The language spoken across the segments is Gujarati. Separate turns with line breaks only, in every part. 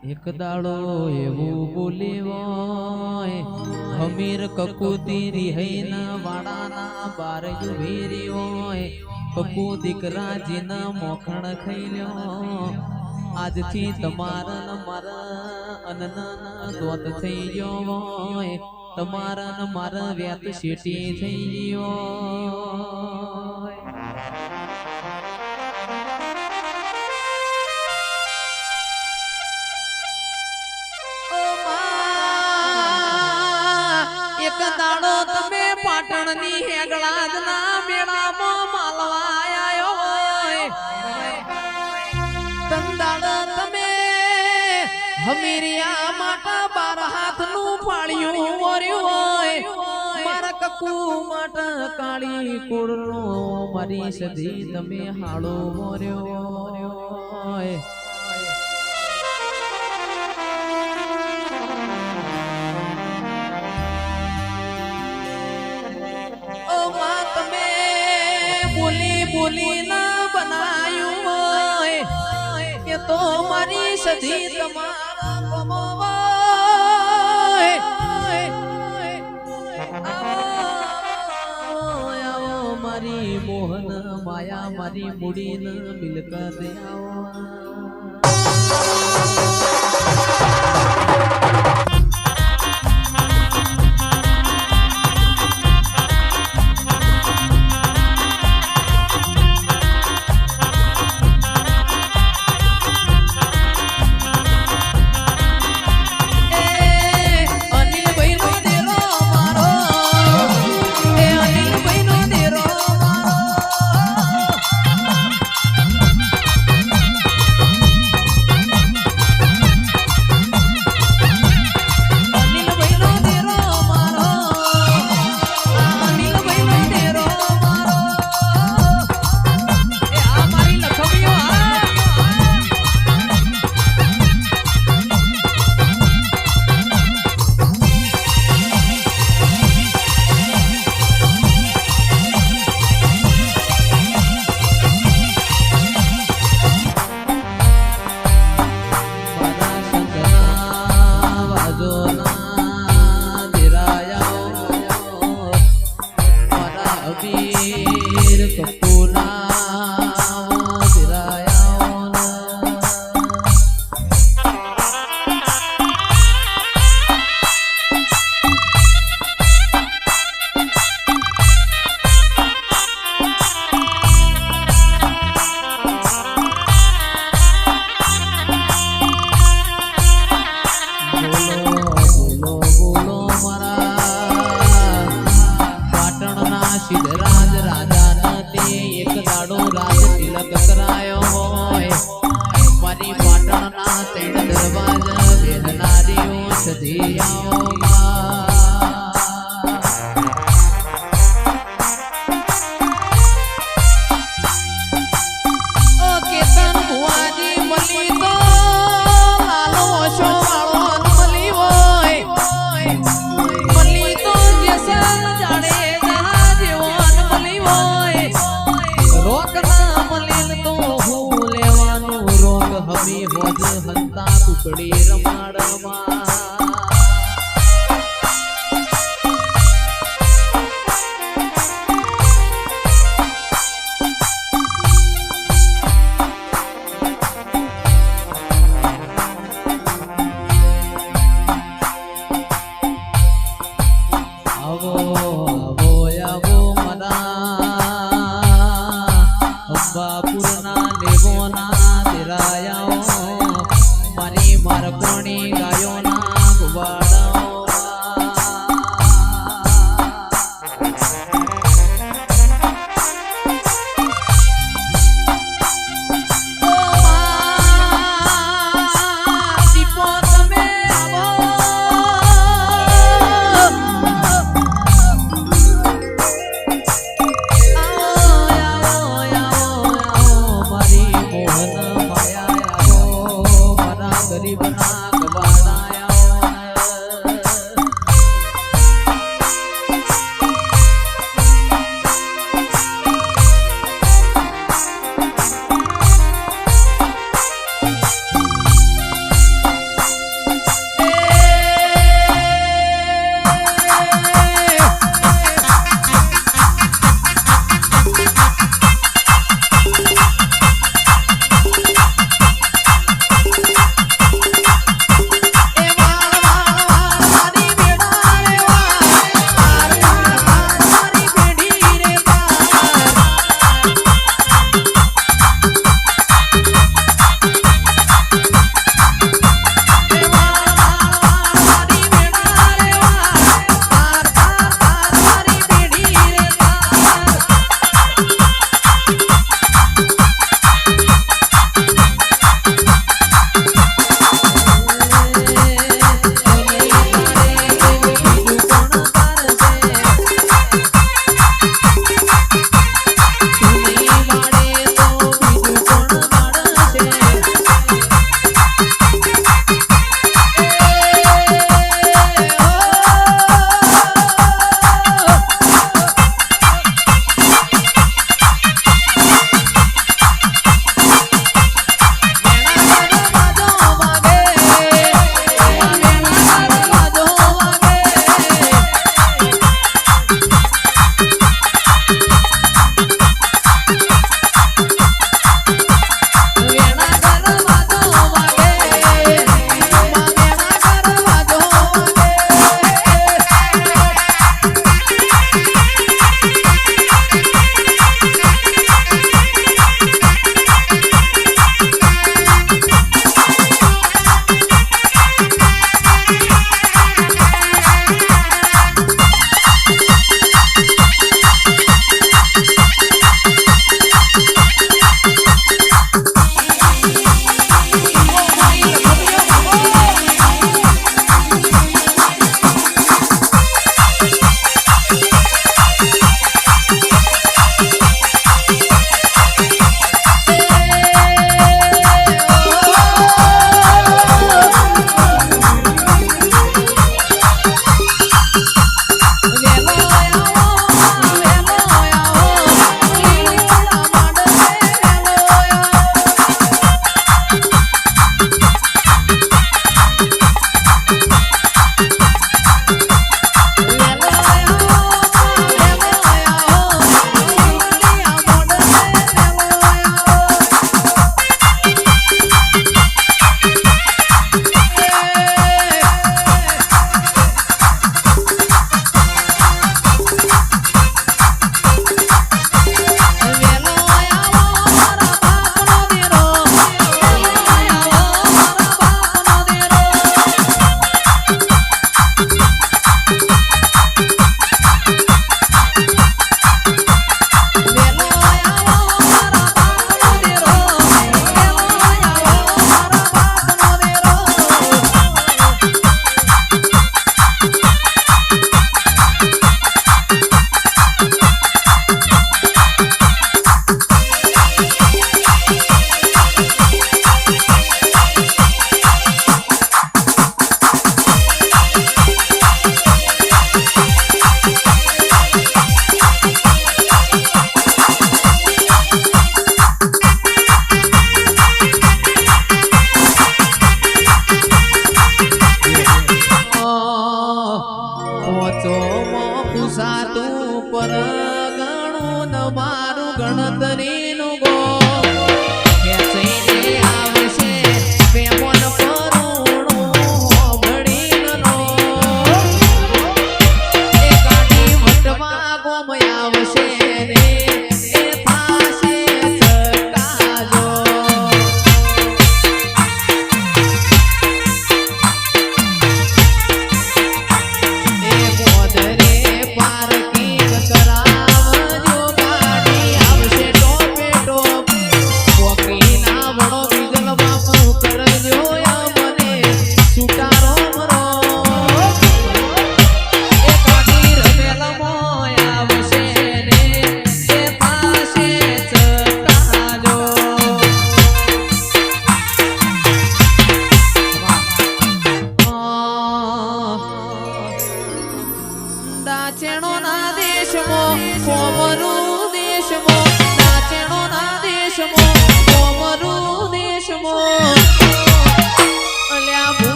એક દાડો એવું બોલેવાય હમીર કકુતી રિહૈના વાડાના બાર ઉભી હોય કકુ દીકરા જીના મોખણ ખાઈ લ્યો આજથી તમારા ન મારા અનના દોત થઈ ગયો હોય તમારા ન મારા વ્યાત શેટી થઈ ગયો એક દાડો તમે પાટણની હેગળાજના મેળામાં માલવા આયો હોય તંદાડો તમે હમીરિયા માટા બાર હાથનું ફાળ્યું વર્યું હોય મારા કકુ માટા કાળી કુળનો મારી સદી તમે હાડો વર્યો હોય બોલી ના બનાયું હોય કે તો મારી સદી તમારા કમાવાય આવો મારી મોહન માયા મારી મૂડી ન મિલકત આવો સિદ્ધરાજ રાજા નથી એક દાડો રાજ તિલક કરાયો હોય મારી પાટણના ત્રણ દરવાજા બેહનારીઓ સધિયાઓ હંતા કુકડી રમાડમાં આવો આવો આવો મના અંબાપુરના લેવોના તેરાયા મારકોણી ગાયોના ગુવાડાઓ ગરીબના ગવાડાયા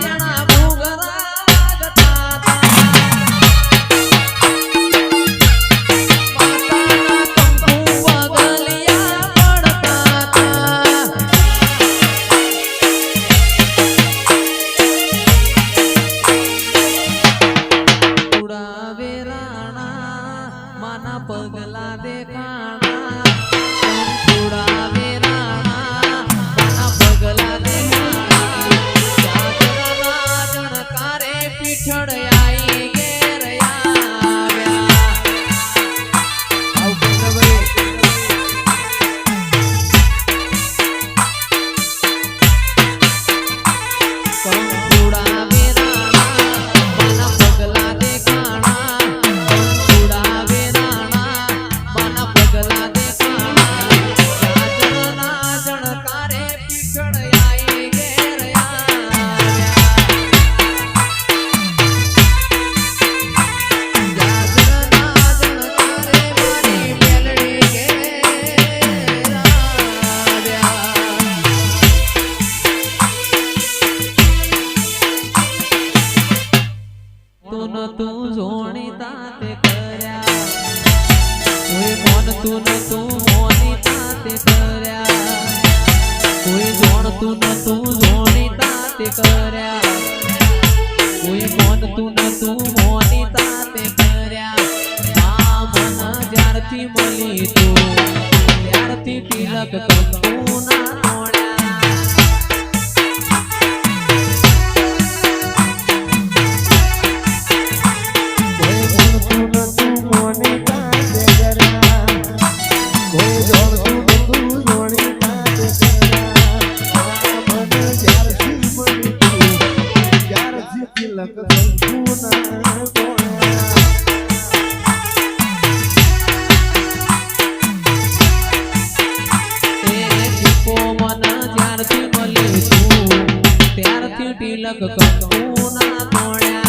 જણા ઘૂઘરા ગતા માતાના કંકુ વગલિયા પડતા ઉડાવે રાણા માના પગલા દેખાણા ઉડાવે રાણા માના પગલા દેખાણા જાગરના જણકારે પીઠળ આઈ ઘેર આવ્યા આવ કંકુડા તું જોણીતા તે કર્યા કોઈ મોન તું મોનીતા તે કર્યા કોઈ જોણતું તું જોણીતા તે કર્યા કોઈ મોન તું મોનીતા તે કર્યા આ મન જ્યારથી મળી તું ત્યારથી તિલક કંકુ ના તિલક કંકુ ના તોડ્યા